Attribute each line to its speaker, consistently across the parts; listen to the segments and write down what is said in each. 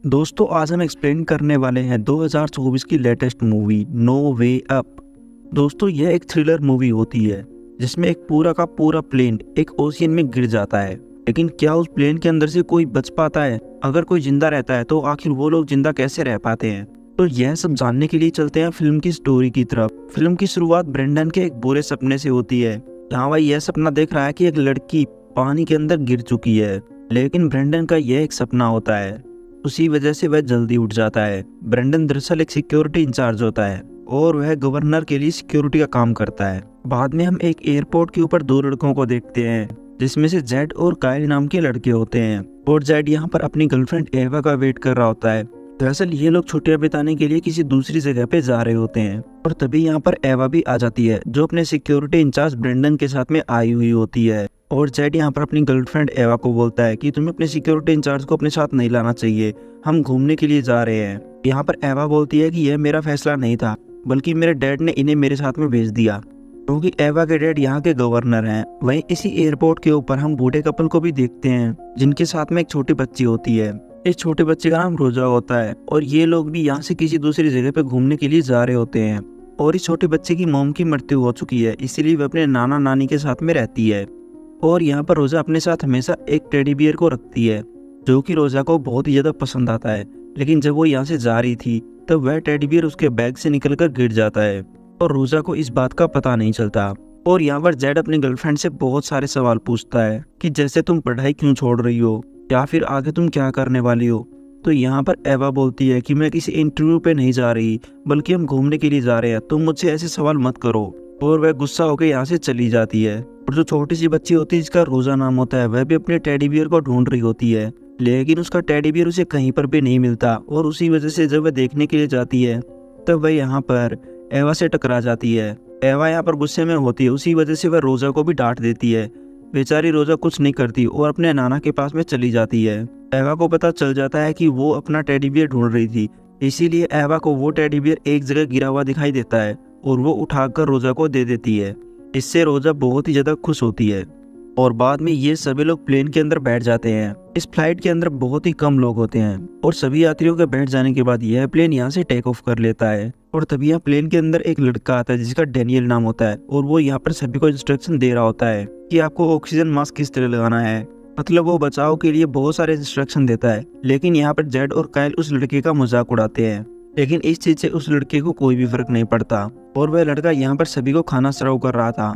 Speaker 1: दोस्तों आज हम एक्सप्लेन करने वाले हैं 2024 की latest movie no way up. दोस्तों यह एक थ्रिलर मूवी होती है जिसमें एक पूरा का पूरा प्लेन एक ओशियन में गिर जाता है। लेकिन क्या उस प्लेन के अंदर से कोई बच पाता है? अगर कोई जिंदा रहता है तो आखिर वो लोग जिंदा कैसे रह पाते हैं? तो यह सब जानने के लिए चलते हैं फिल्म की स्टोरी की तरफ। फिल्म की शुरुआत ब्रेंडन के एक बुरे सपने से होती है जहाँ वह यह सपना देख रहा है कि एक लड़की पानी के अंदर गिर चुकी है। लेकिन ब्रेंडन का यह एक सपना होता है, उसी वजह से वह जल्दी उठ जाता है। ब्रेंडन दरअसल एक सिक्योरिटी इंचार्ज होता है और वह गवर्नर के लिए सिक्योरिटी का काम करता है। बाद में हम एक एयरपोर्ट के ऊपर दो लड़कों को देखते हैं जिसमें से जेड और कायल नाम के लड़के होते हैं। और जेड यहाँ पर अपनी गर्लफ्रेंड एवा का वेट कर रहा होता है। दरअसल ये लोग छुट्टियां बिताने के लिए किसी दूसरी जगह पे जा रहे होते हैं और तभी यहाँ पर एवा भी आ जाती है जो अपने सिक्योरिटी इंचार्ज ब्रेंडन के साथ में आई हुई होती है। और जेड यहाँ पर अपनी गर्लफ्रेंड एवा को बोलता है कि तुम्हें अपने सिक्योरिटी इंचार्ज को अपने साथ नहीं लाना चाहिए, हम घूमने के लिए जा रहे हैं। यहाँ पर एवा बोलती है कि यह मेरा फैसला नहीं था, बल्कि मेरे डैड ने इन्हें मेरे साथ में भेज दिया, क्योंकि एवा के डैड यहाँ के गवर्नर हैं। वहीं इसी एयरपोर्ट के ऊपर हम बूढ़े कपल को भी देखते हैं जिनके साथ में एक छोटी बच्ची होती है। इस छोटे बच्चे का नाम रोजा होता है और ये लोग भी यहाँ से किसी दूसरी जगह पे घूमने के लिए जा रहे होते हैं। और इस छोटे बच्चे की मॉम की मृत्यु हो चुकी है, इसीलिए वह अपने नाना नानी के साथ में रहती है। और यहाँ पर रोजा अपने साथ हमेशा एक टेडी बियर को रखती है जो कि रोजा को बहुत ही ज्यादा पसंद आता है। लेकिन जब वो यहाँ से जा रही थी तब वह टेडी बियर उसके बैग से निकलकर गिर जाता है और रोजा को इस बात का पता नहीं चलता। और यहाँ पर जेड अपनी गर्लफ्रेंड से बहुत सारे सवाल पूछता है कि जैसे तुम पढ़ाई क्यों छोड़ रही हो या फिर आगे तुम क्या करने वाली हो। तो यहाँ पर एवा बोलती है कि मैं किसी इंटरव्यू पे नहीं जा रही, बल्कि हम घूमने के लिए जा रहे हैं, तुम मुझसे ऐसे सवाल मत करो। और वह गुस्सा होकर यहाँ से चली जाती है। और जो छोटी सी बच्ची होती है जिसका रोजा नाम होता है, वह भी अपने टेडी बियर को ढूंढ रही होती है, लेकिन उसका टेडी बियर उसे कहीं पर भी नहीं मिलता। और उसी वजह से जब वह देखने के लिए जाती है तब वह यहाँ पर एवा से टकरा जाती है। एवा यहाँ पर गुस्से में होती है, उसी वजह से वह रोजा को भी डांट देती है। बेचारी रोजा कुछ नहीं करती और अपने नाना के पास में चली जाती है। एवा को पता चल जाता है कि वो अपना टेडी बियर ढूंढ रही थी, इसीलिए एवा को वो टेडी बियर एक जगह गिरा हुआ दिखाई देता है और वो उठाकर रोजा को दे देती है। इससे रोजा बहुत ही ज्यादा खुश होती है। और बाद में ये सभी लोग प्लेन के अंदर बैठ जाते हैं। इस फ्लाइट के अंदर बहुत ही कम लोग होते हैं और सभी यात्रियों के बैठ जाने के बाद यह प्लेन यहाँ से टेक ऑफ कर लेता है। और तभी यहाँ प्लेन के अंदर एक लड़का आता है जिसका डेनियल नाम होता है और वो यहाँ पर सभी को इंस्ट्रक्शन दे रहा होता है कि आपको ऑक्सीजन मास्क किस तरह लगाना है। मतलब वो बचाव के लिए बहुत सारे इंस्ट्रक्शन देता है। लेकिन यहाँ पर जेड और कायल उस लड़के का मजाक उड़ाते हैं, लेकिन इस चीज से उस लड़के को कोई भी फर्क नहीं पड़ता। और वह लड़का यहाँ पर सभी को खाना सर्व कर रहा था।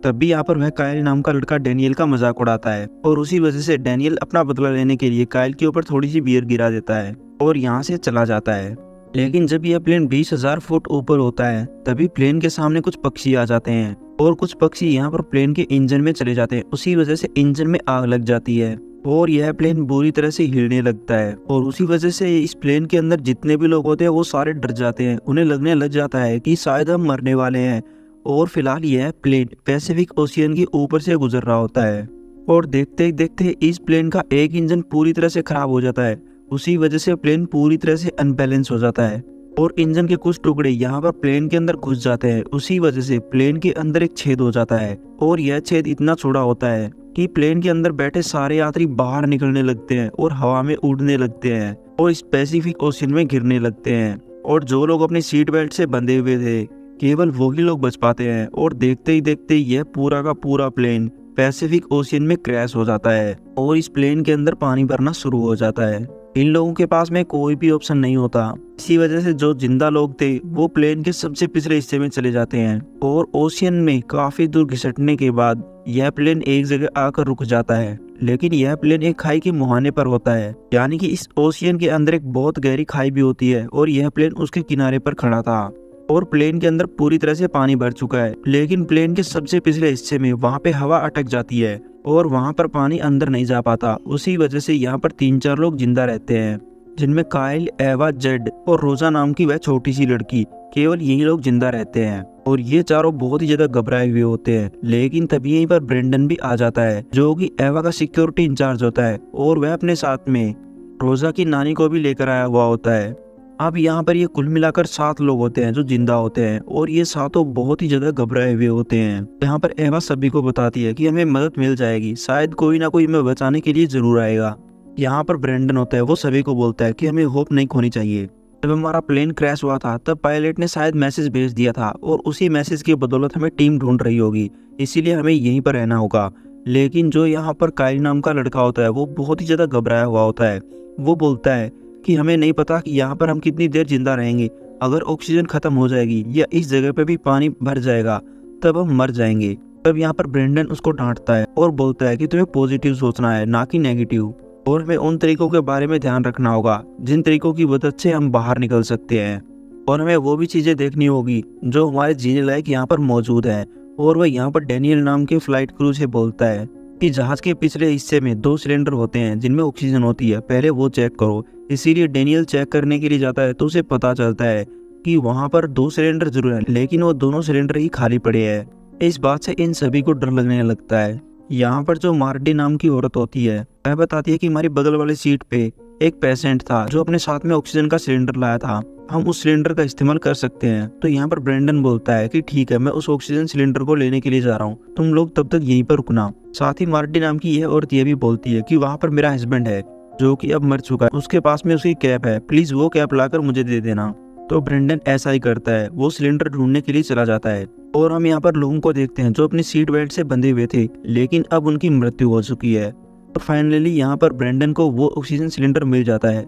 Speaker 1: तब भी यहाँ पर वह कायल नाम का लड़का डेनियल का मजाक उड़ाता है और उसी वजह से डेनियल अपना बदला लेने के लिए कायल के ऊपर थोड़ी सी बियर गिरा देता है और यहाँ से चला जाता है। लेकिन जब यह प्लेन 20,000 फुट ऊपर होता है तभी प्लेन के सामने कुछ पक्षी आ जाते हैं और कुछ पक्षी यहाँ पर प्लेन के इंजन में चले जाते हैं। उसी वजह से इंजन में आग लग जाती है और यह प्लेन बुरी तरह से हिलने लगता है। और उसी वजह से इस प्लेन के अंदर जितने भी लोग होते हैं वो सारे डर जाते हैं। उन्हें लगने लग जाता है कि शायद हम मरने वाले हैं। और फिलहाल यह प्लेन पैसिफिक ओशियन के ऊपर से गुजर रहा होता है और देखते ही देखते इस प्लेन का एक इंजन पूरी तरह से खराब हो जाता है। उसी वजह से प्लेन पूरी तरह से अनबैलेंस हो जाता है और इंजन के कुछ टुकड़े यहाँ पर प्लेन के अंदर घुस जाते हैं। उसी वजह से प्लेन के अंदर एक छेद हो जाता है और यह छेद इतना चौड़ा होता है कि प्लेन के अंदर बैठे सारे यात्री बाहर निकलने लगते हैं और हवा में उड़ने लगते हैं और इस पैसिफिक ओशियन में गिरने लगते हैं। और जो लोग अपनी सीट बेल्ट से बंधे हुए थे केवल वही लोग बच पाते हैं। और देखते ही देखते यह पूरा का पूरा प्लेन पैसिफिक ओशियन में क्रैश हो जाता है और इस प्लेन के अंदर पानी भरना शुरू हो जाता है। इन लोगों के पास में कोई भी ऑप्शन नहीं होता। इसी वजह से जो जिंदा लोग थे वो प्लेन के सबसे पिछले हिस्से में चले जाते हैं और ओशियन में काफी दूर घिसटने के बाद यह प्लेन एक जगह आकर रुक जाता है। लेकिन यह प्लेन एक खाई के मुहाने पर होता है, यानी कि इस ओशियन के अंदर एक बहुत गहरी खाई भी होती है और यह प्लेन उसके किनारे पर खड़ा था और प्लेन के अंदर पूरी तरह से पानी भर चुका है। लेकिन प्लेन के सबसे पिछले हिस्से में वहाँ पे हवा अटक जाती है और वहाँ पर पानी अंदर नहीं जा पाता। उसी वजह से यहाँ पर 3-4 लोग जिंदा रहते हैं, जिनमें कायल, एवा, जेड और रोजा नाम की वह छोटी सी लड़की, केवल यही लोग जिंदा रहते हैं। और ये चारों बहुत ही ज्यादा घबराए हुए होते हैं। लेकिन तभी यहीं पर ब्रेंडन भी आ जाता है जो कि एवा का सिक्योरिटी इंचार्ज होता है और वह अपने साथ में रोजा की नानी को भी लेकर आया हुआ होता है। अब यहाँ पर ये कुल मिलाकर 7 लोग होते हैं जो जिंदा होते हैं और ये सातों बहुत ही ज्यादा घबराए हुए होते हैं। यहाँ पर एवा सभी को बताती है कि हमें मदद मिल जाएगी, शायद कोई ना कोई हमें बचाने के लिए जरूर आएगा। यहाँ पर ब्रेंडन होता है, वो सभी को बोलता है कि हमें होप नहीं खोनी चाहिए। जब हमारा प्लेन क्रैश हुआ था तब पायलट ने शायद मैसेज भेज दिया था और उसी मैसेज की बदौलत हमें टीम ढूंढ रही होगी, इसीलिए हमें यहीं पर रहना होगा। लेकिन जो यहाँ पर काइल नाम का लड़का होता है वो बहुत ही ज़्यादा घबराया हुआ होता है। वो बोलता है कि हमें नहीं पता कि यहाँ पर हम कितनी देर जिंदा रहेंगे, अगर ऑक्सीजन खत्म हो जाएगी या इस जगह पे भी पानी भर जाएगा तब हम मर जाएंगे। तब यहाँ पर ब्रेंडन उसको डांटता है और बोलता है कि तुम्हें पॉजिटिव सोचना है ना कि नेगेटिव, और हमें उन तरीकों के बारे में ध्यान रखना होगा जिन तरीकों की मदद से हम बाहर निकल सकते हैं, और हमें वो भी चीज़ें देखनी होगी जो हमारे जीने लायक यहाँ पर मौजूद है। और वह यहाँ पर डैनियल नाम के फ्लाइट क्रू से बोलता है कि जहाज के पिछले हिस्से में 2 सिलेंडर होते हैं जिनमें ऑक्सीजन होती है, पहले वो चेक करो। इसीलिए डैनियल चेक करने के लिए जाता है तो उसे पता चलता है कि वहाँ पर 2 सिलेंडर जरूर हैं, लेकिन वो दोनों सिलेंडर ही खाली पड़े हैं। इस बात से इन सभी को डर लगने लगता है। यहाँ पर जो मार्डी नाम की औरत होती है वह बताती है कि हमारी बगल वाली सीट पे एक पेशेंट था जो अपने साथ में ऑक्सीजन का सिलेंडर लाया था, हम उस सिलेंडर का इस्तेमाल कर सकते हैं। तो यहाँ पर ब्रेंडन बोलता है कि ठीक है, मैं उस ऑक्सीजन सिलेंडर को लेने के लिए जा रहा हूँ, तुम लोग तब तक यहीं पर रुकना। साथ ही मार्डी नाम की यह औरत ये भी बोलती है कि वहाँ पर मेरा हस्बैंड है जो कि अब मर चुका है, उसके पास में उसकी कैप है, प्लीज वो कैप लाकर मुझे दे देना। तो ब्रेंडन ऐसा ही करता है, वो सिलेंडर ढूंढने के लिए चला जाता है। और हम यहाँ पर लोगों को देखते हैं जो अपनी सीट बेल्ट से बंधे हुए थे लेकिन अब उनकी मृत्यु हो चुकी है। और फाइनली यहाँ पर ब्रेंडन को वो ऑक्सीजन सिलेंडर मिल जाता है।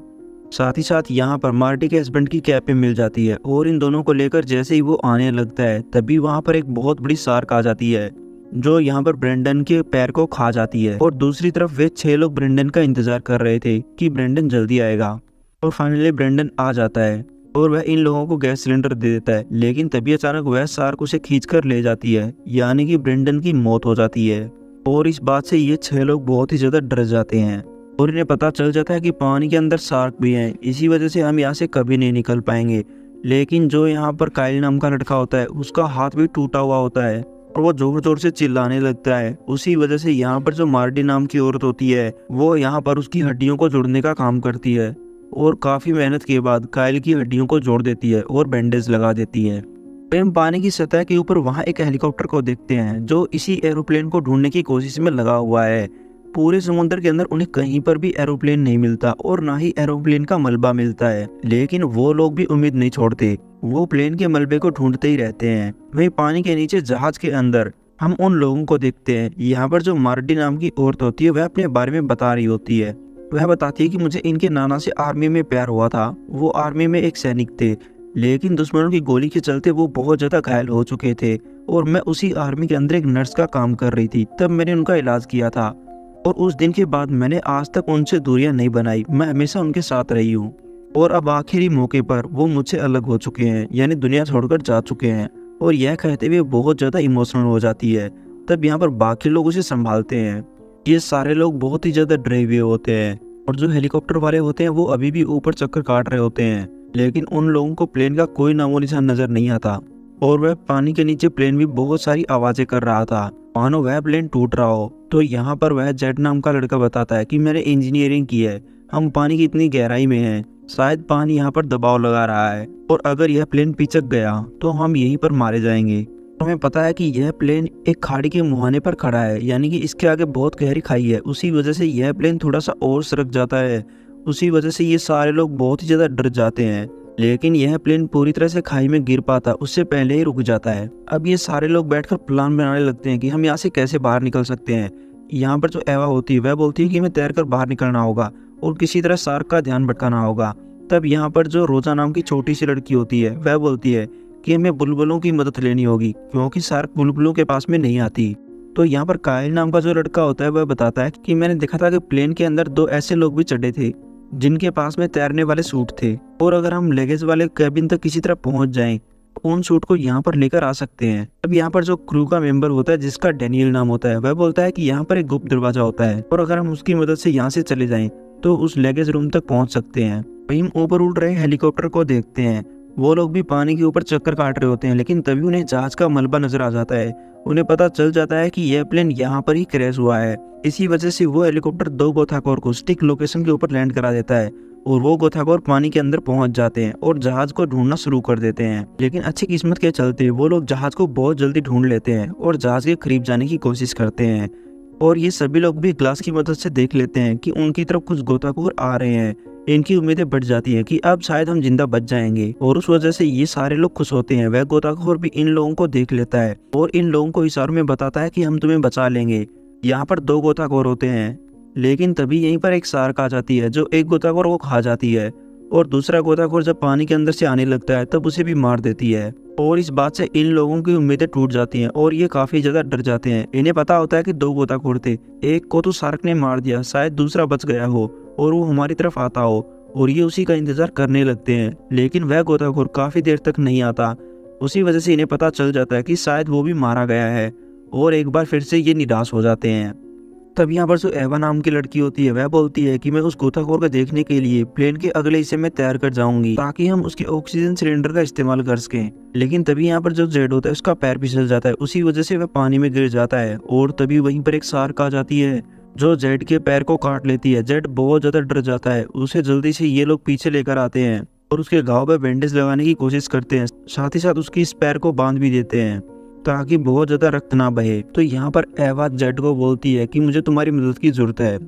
Speaker 1: साथ ही साथ यहाँ पर मार्टी के हस्बैंड की कैप भी मिल जाती है। और इन दोनों को लेकर जैसे ही वो आने लगता है तभी वहाँ पर एक बहुत बड़ी शार्क आ जाती है जो यहाँ पर ब्रेंडन के पैर को खा जाती है। और दूसरी तरफ वे 6 लोग ब्रेंडन का इंतजार कर रहे थे कि ब्रेंडन जल्दी आएगा। और फाइनली ब्रेंडन आ जाता है और वह इन लोगों को गैस सिलेंडर दे देता है, लेकिन तभी अचानक वह शार्क उसे खींचकर ले जाती है, यानी कि ब्रेंडन की मौत हो जाती है। और इस बात से ये 6 लोग बहुत ही ज्यादा डर जाते हैं और इन्हें पता चल जाता है कि पानी के अंदर शार्क भी हैं, इसी वजह से हम यहाँ से कभी नहीं निकल पाएंगे। लेकिन जो यहाँ पर काइल नाम का लड़का होता है उसका हाथ भी टूटा हुआ होता है और वो जोर जोर से चिल्लाने लगता है। उसी वजह से यहाँ पर जो मार्डी नाम की औरत होती है वो यहाँ पर उसकी हड्डियों को जोड़ने का काम करती है और काफी मेहनत के बाद काइल की हड्डियों को जोड़ देती है और बैंडेज लगा देती है। हम पानी की सतह के ऊपर वहाँ एक हेलीकॉप्टर को देखते हैं जो इसी एरोप्लेन को ढूंढने की कोशिश में लगा हुआ है। पूरे समुद्र के अंदर उन्हें कहीं पर भी एरोप्लेन नहीं मिलता और ना ही एरोप्लेन का मलबा मिलता है, लेकिन वो लोग भी उम्मीद नहीं छोड़ते, वो प्लेन के मलबे को ढूंढते ही रहते हैं। वहीं पानी के नीचे जहाज के अंदर हम उन लोगों को देखते हैं। यहाँ पर जो मार्डी नाम की औरत होती है वह अपने बारे में बता रही होती है। वह बताती है कि मुझे इनके नाना से आर्मी में प्यार हुआ था, वो आर्मी में एक सैनिक थे, लेकिन दुश्मनों की गोली के चलते वो बहुत ज्यादा घायल हो चुके थे और मैं उसी आर्मी के अंदर एक नर्स का काम कर रही थी, तब मैंने उनका इलाज किया था और उस दिन के बाद मैंने आज तक उनसे दूरियां नहीं बनाई, मैं हमेशा उनके साथ रही हूँ। और अब आखिरी मौके पर वो मुझसे अलग हो चुके हैं, यानी दुनिया छोड़कर जा चुके हैं। और यह कहते हुए बहुत ज्यादा इमोशनल हो जाती है। तब यहाँ पर बाकी लोग उसे संभालते हैं। ये सारे लोग बहुत ही ज्यादा डरे हुए होते हैं और जो हेलीकॉप्टर वाले होते हैं वो अभी भी ऊपर चक्कर काट रहे होते हैं, लेकिन उन लोगों को प्लेन का कोई नामो निशान नजर नहीं आता। और वह पानी के नीचे प्लेन भी बहुत सारी आवाजें कर रहा था, मानो वह प्लेन टूट रहा हो। तो यहाँ पर वह जेट नाम का लड़का बताता है कि मैंने इंजीनियरिंग की है, हम पानी की इतनी गहराई में हैं, शायद पानी यहाँ पर दबाव लगा रहा है और अगर यह प्लेन पिचक गया तो हम यहीं पर मारे जाएंगे। हमें पता है कि यह प्लेन एक खाड़ी के मुहाने पर खड़ा है, यानी कि इसके आगे बहुत गहरी खाई है, उसी वजह से यह प्लेन थोड़ा सा और सरक जाता है। उसी वजह से ये सारे लोग बहुत ही ज्यादा डर जाते हैं, लेकिन यह प्लेन पूरी तरह से खाई में गिर पाता उससे पहले ही रुक जाता है। अब ये सारे लोग बैठकर प्लान बनाने लगते हैं कि हम यहाँ से कैसे बाहर निकल सकते हैं। यहाँ पर जो एवा होती है वह बोलती है कि हमें तैरकर बाहर निकलना होगा और किसी तरह शार्क का ध्यान भटकाना होगा। तब यहाँ पर जो रोजा नाम की छोटी सी लड़की होती है वह बोलती है कि हमें बुलबुलों की मदद लेनी होगी क्योंकि शार्क बुलबुलों के पास में नहीं आती। तो यहाँ पर कायल नाम का जो लड़का होता है वह बताता है कि मैंने देखा था कि प्लेन के अंदर 2 ऐसे लोग भी चढ़े थे जिनके पास में तैरने वाले सूट थे, और अगर हम लगेज वाले कैबिन तक किसी तरह पहुंच जाएं तो उन सूट को यहाँ पर लेकर आ सकते हैं। अब यहाँ पर जो क्रू का मेंबर होता है जिसका डैनियल नाम होता है वह बोलता है कि यहाँ पर एक गुप्त दरवाजा होता है और अगर हम उसकी मदद से यहाँ से चले जाएं तो उस लगेज रूम तक पहुंच सकते हैं। वहीं हम ऊपर उड़ रहे हेलीकॉप्टर को देखते हैं, वो लोग भी पानी के ऊपर चक्कर काट रहे होते हैं, लेकिन तभी उन्हें जहाज का मलबा नजर आ जाता है। उन्हें पता चल जाता है कि यह प्लेन यहाँ पर ही क्रैश हुआ है। इसी वजह से वो हेलीकॉप्टर 2 गोताखोर को स्टिक लोकेशन के ऊपर लैंड करा देता है और वो गोताखोर पानी के अंदर पहुंच जाते हैं और जहाज को ढूंढना शुरू कर देते हैं। लेकिन अच्छी किस्मत के चलते वो लोग जहाज को बहुत जल्दी ढूंढ लेते हैं और जहाज के करीब जाने की कोशिश करते हैं। और ये सभी लोग भी ग्लास की मदद से देख लेते हैं कि उनकी तरफ कुछ गोताखोर आ रहे हैं। इनकी उम्मीदें बढ़ जाती हैं कि अब शायद हम जिंदा बच जाएंगे और उस वजह से ये सारे लोग खुश होते हैं। वह गोताखोर भी इन लोगों को देख लेता है और इन लोगों को इशारों में बताता है कि हम तुम्हें बचा लेंगे। यहाँ पर 2 गोताखोर होते हैं, लेकिन तभी यहीं पर एक शार्क आ जाती है जो एक गोताखोर को खा जाती है और दूसरा गोताखोर जब पानी के अंदर से आने लगता है तब उसे भी मार देती है। और इस बात से इन लोगों की उम्मीदें टूट जाती हैं और ये काफी ज्यादा डर जाते हैं। इन्हें पता होता है कि 2 गोताखोर थे, एक को तो शार्क ने मार दिया, शायद दूसरा बच गया हो और वो हमारी तरफ आता हो, और ये उसी का इंतजार करने लगते हैं। लेकिन वह गोताखोर काफी देर तक नहीं आता। उसी वजह से इन्हें पता चल जाता है कि शायद वो भी मारा गया है और एक बार फिर से ये निराश हो जाते हैं। तब यहाँ पर जो एवा नाम की लड़की होती है वह बोलती है कि मैं उस गोताखोर को देखने के लिए प्लेन के अगले हिस्से में तैयार कर जाऊंगी ताकि हम उसके ऑक्सीजन सिलेंडर का इस्तेमाल कर सकें। लेकिन तभी यहाँ पर जो जेड होता है उसका पैर फिसल जाता है, उसी वजह से वह पानी में गिर जाता है और तभी वहीं पर एक शार्क आ जाती है जो जेड के पैर को काट लेती है। जेड बहुत ज्यादा डर जाता है, उसे जल्दी से ये लोग पीछे लेकर आते हैं और उसके घाव पर बैंडेज लगाने की कोशिश करते हैं, साथ ही साथ उसकी इस पैर को बांध भी देते हैं ताकि बहुत ज्यादा रक्त ना बहे। तो यहाँ पर एवा जेड को बोलती है कि मुझे तुम्हारी मदद की जरूरत है,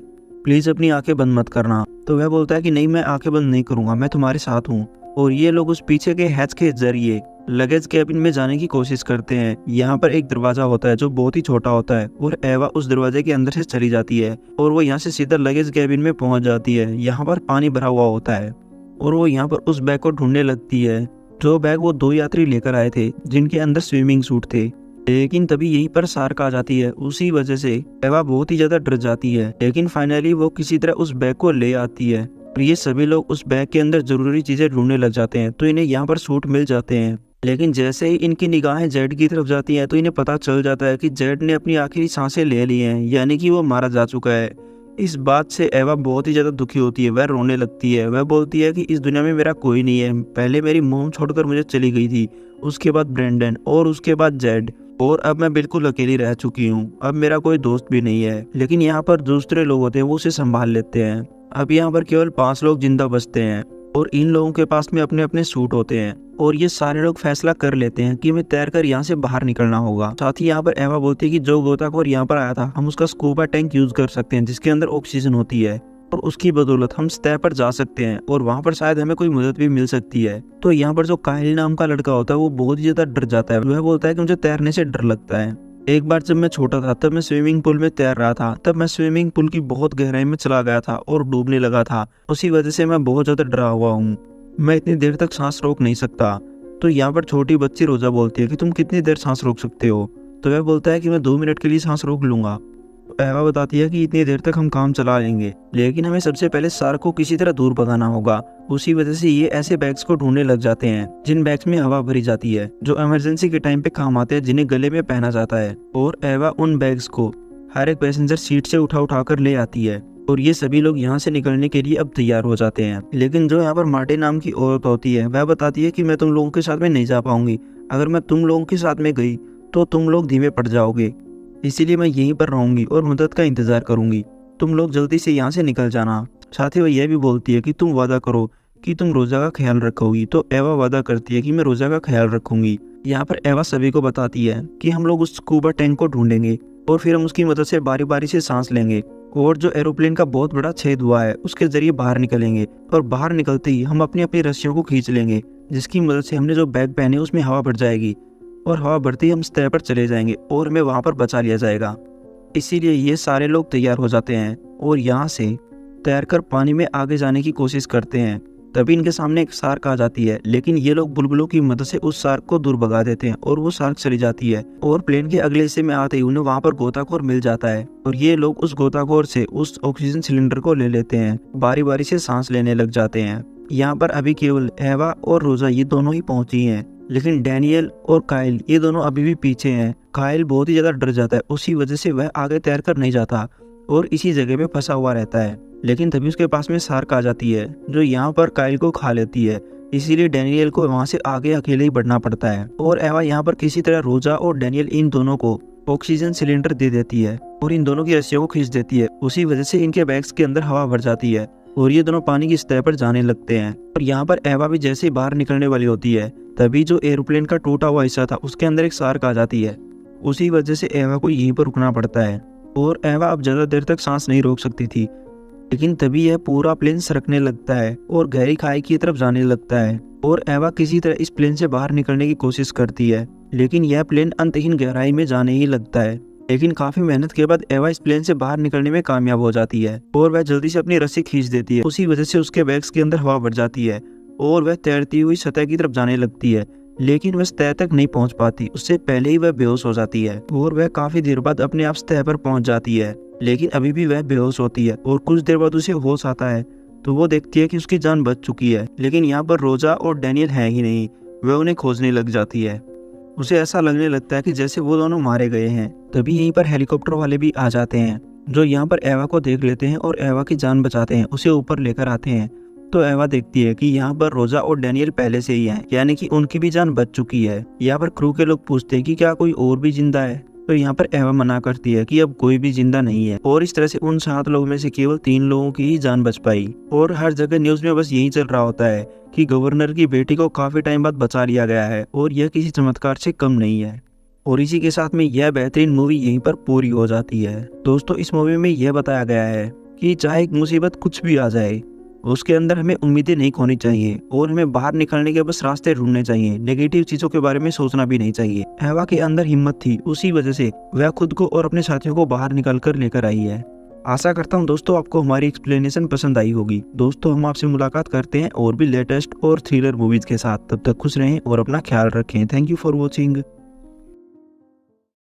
Speaker 1: प्लीज अपनी आंखें बंद मत करना। तो वह बोलता है कि नहीं, मैं आंखें बंद नहीं करूंगा, मैं तुम्हारे साथ हूँ। और ये लोग उस पीछे के हैच के जरिए लगेज कैबिन में जाने की कोशिश करते हैं। यहाँ पर एक दरवाजा होता है जो बहुत ही छोटा होता है और एवा उस दरवाजे के अंदर से चली जाती है और वो यहाँ से सीधा लगेज कैबिन में पहुंच जाती है। यहाँ पर पानी भरा हुआ होता है और वो यहाँ पर उस बैग को ढूंढने लगती है जो बैग वो 2 यात्री लेकर आए थे जिनके अंदर स्विमिंग सूट थे। लेकिन तभी यहीं पर शार्क आ जाती है, उसी वजह से एवा बहुत ही ज्यादा डर जाती है। लेकिन फाइनली वो किसी तरह उस बैग को ले आती है और ये सभी लोग उस बैग के अंदर जरूरी चीजें ढूंढने लग जाते हैं। तो इन्हें यहाँ पर सूट मिल जाते हैं। लेकिन जैसे ही इनकी निगाहें जेड की तरफ जाती हैं तो इन्हें पता चल जाता है कि जेड ने अपनी आखिरी सांसें ले ली हैं, यानी कि वो मारा जा चुका है। इस बात से एवा बहुत ही ज्यादा दुखी होती है, वह रोने लगती है। वह बोलती है कि इस दुनिया में मेरा कोई नहीं है, पहले मेरी मोम छोड़कर मुझे चली गई थी, उसके बाद ब्रेंडन और उसके बाद जेड, और अब मैं बिल्कुल अकेली रह चुकी हूँ। अब मेरा कोई दोस्त भी नहीं है। लेकिन यहाँ पर दूसरे लोग होते हैं वो उसे संभाल लेते हैं। अब यहाँ पर केवल 5 लोग जिंदा बचते हैं और इन लोगों के पास में अपने अपने सूट होते हैं और ये सारे लोग फैसला कर लेते हैं कि हमें तैरकर यहाँ से बाहर निकलना होगा। साथ ही यहाँ पर एवा बोलती है कि जो गोताखोर यहाँ पर आया था हम उसका स्कूबा टैंक यूज कर सकते हैं जिसके अंदर ऑक्सीजन होती है और उसकी बदौलत हम सतह पर जा सकते हैं और वहाँ पर शायद हमें कोई मदद भी मिल सकती है। तो यहाँ पर जो काइल नाम का लड़का होता है वो बहुत ही ज्यादा डर जाता है। वह बोलता है कि मुझे तैरने से डर लगता है। एक बार जब मैं छोटा था तब मैं स्विमिंग पूल में तैर रहा था, तब मैं स्विमिंग पूल की बहुत गहराई में चला गया था और डूबने लगा था। उसी वजह से मैं बहुत ज्यादा डरा हुआ हूँ, मैं इतनी देर तक सांस रोक नहीं सकता। तो यहाँ पर छोटी बच्ची रोजा बोलती है कि तुम कितनी देर सांस रोक सकते हो? तो वह बोलता है कि मैं 2 मिनट के लिए सांस रोक लूंगा। एवा बताती है कि इतनी देर तक हम काम चला लेंगे, लेकिन हमें सबसे पहले शार्क को किसी तरह दूर भगाना होगा। उसी वजह से ये ऐसे बैग्स को ढूंढने लग जाते हैं जिन बैग्स में हवा भरी जाती है, जो इमरजेंसी के टाइम पे काम आते हैं, जिन्हें गले में पहना जाता है। और एवा उन बैग्स को हर एक पैसेंजर सीट से उठा कर ले आती है और ये सभी लोग यहाँ से निकलने के लिए अब तैयार हो जाते हैं। लेकिन जो यहाँ पर मार्टे नाम की औरत होती है वह बताती है कि मैं तुम लोगों के साथ में नहीं जा पाऊंगी, अगर मैं तुम लोगों के साथ में गई तो तुम लोग धीमे पड़ जाओगे, इसीलिए मैं यहीं पर रहूंगी और मदद का इंतजार करूंगी, तुम लोग जल्दी से यहाँ से निकल जाना। साथ ही वह यह भी बोलती है कि तुम वादा करो कि तुम रोजा का ख्याल रखोगी। तो एवा वादा करती है कि मैं रोजा का ख्याल रखूंगी। यहाँ पर एवा सभी को बताती है कि हम लोग उस स्कूबा टैंक को ढूंढेंगे और फिर हम उसकी मदद से बारी बारी से सांस लेंगे और जो एरोप्लेन का बहुत बड़ा छेद हुआ है उसके जरिए बाहर निकलेंगे और बाहर निकलते ही हम अपनी अपनी रस्सियों को खींच लेंगे, जिसकी मदद से हमने जो बैग पहने उसमें हवा भर जाएगी और हवा भरते ही हम सतह पर चले जाएंगे और हमें वहां पर बचा लिया जाएगा। इसीलिए ये सारे लोग तैयार हो जाते हैं और यहाँ से तैरकर पानी में आगे जाने की कोशिश करते हैं। तभी इनके सामने एक शार्क आ जाती है, लेकिन ये लोग बुलबुलों की मदद से उस शार्क को दूर भगा देते हैं और वो शार्क चली जाती है। और प्लेन के अगले हिस्से में आते ही उन्हें वहां पर गोताखोर मिल जाता है और ये लोग उस गोताखोर से उस ऑक्सीजन सिलेंडर को ले लेते हैं, बारी बारी से सांस लेने लग जाते हैं। यहाँ पर अभी केवल एवा और रोजा ये दोनों ही पहुंची हैं, लेकिन डैनियल और काइल ये दोनों अभी भी पीछे हैं। काइल बहुत ही ज्यादा डर जाता है, उसी वजह से वह आगे तैर कर नहीं जाता और इसी जगह पे फंसा हुआ रहता है। लेकिन तभी उसके पास में शार्क आ जाती है जो यहाँ पर काइल को खा लेती है, इसीलिए डैनियल को वहाँ से आगे अकेले ही बढ़ना पड़ता है। और एवा यहाँ पर किसी तरह रोजा और डैनियल इन दोनों को ऑक्सीजन सिलेंडर दे देती है और इन दोनों की रस्सियों को खींच देती है। उसी वजह से इनके बैग्स के अंदर हवा भर जाती है और ये दोनों पानी की सतह पर जाने लगते हैं। और यहाँ पर एवा भी जैसे ही बाहर निकलने वाली होती है तभी जो एरोप्लेन का टूटा हुआ हिस्सा था उसके अंदर एक शार्क आ जाती है। उसी वजह से एवा को यहीं पर रुकना पड़ता है और एवा अब ज़्यादा देर तक सांस नहीं रोक सकती थी। लेकिन तभी यह पूरा प्लेन सरकने लगता है और गहरी खाई की तरफ जाने लगता है और एवा किसी तरह इस प्लेन से बाहर निकलने की कोशिश करती है, लेकिन यह प्लेन अंतहीन गहराई में जाने ही लगता है। लेकिन काफी मेहनत के बाद एवा इस प्लेन से बाहर निकलने में कामयाब हो जाती है और वह जल्दी से अपनी रस्सी खींच देती है। उसी वजह से उसके बैग्स के अंदर हवा भर जाती है और वह तैरती हुई सतह की तरफ जाने लगती है, लेकिन वह सतह तक नहीं पहुंच पाती। उससे पहले ही वह बेहोश हो जाती है और वह काफी देर बाद अपने आप सतह पर पहुंच जाती है, लेकिन अभी भी वह बेहोश होती है। और कुछ देर बाद उसे होश आता है तो वो देखती है कि उसकी जान बच चुकी है, लेकिन यहाँ पर रोजा और डैनियल है ही नहीं। वह उन्हें खोजने लग जाती है। उसे ऐसा लगने लगता है कि जैसे वो दोनों मारे गए हैं। तभी यहीं पर हेलीकॉप्टर वाले भी आ जाते हैं, जो यहाँ पर एवा को देख लेते हैं और एवा की जान बचाते हैं, उसे ऊपर लेकर आते हैं। तो एवा देखती है कि यहाँ पर रोजा और डैनियल पहले से ही हैं, यानी कि उनकी भी जान बच चुकी है। यहाँ पर क्रू के लोग पूछते हैं कि क्या कोई और भी जिंदा है, तो यहाँ पर एवा मना करती है कि अब कोई भी जिंदा नहीं है। और इस तरह से उन 7 लोगों में से केवल 3 लोगों की ही जान बच पाई। और हर जगह न्यूज में बस यही चल रहा होता है कि गवर्नर की बेटी को काफी टाइम बाद बचा लिया गया है और यह किसी चमत्कार से कम नहीं है। और इसी के साथ में यह बेहतरीन मूवी यहीं पर पूरी हो जाती है। दोस्तों, इस मूवी में यह बताया गया है कि चाहे एक मुसीबत कुछ भी आ जाए, उसके अंदर हमें उम्मीदें नहीं खोनी चाहिए और हमें बाहर निकलने के बस रास्ते ढूंढने चाहिए। नेगेटिव चीजों के बारे में सोचना भी नहीं चाहिए। एवा के अंदर हिम्मत थी, उसी वजह से वह खुद को और अपने साथियों को बाहर निकल कर लेकर आई है। आशा करता हूँ दोस्तों आपको हमारी एक्सप्लेनेशन पसंद आई होगी। दोस्तों, हम आपसे मुलाकात करते हैं और भी लेटेस्ट और थ्रिलर मूवीज के साथ। तब तक खुश रहें और अपना ख्याल रखें। Thank you for watching.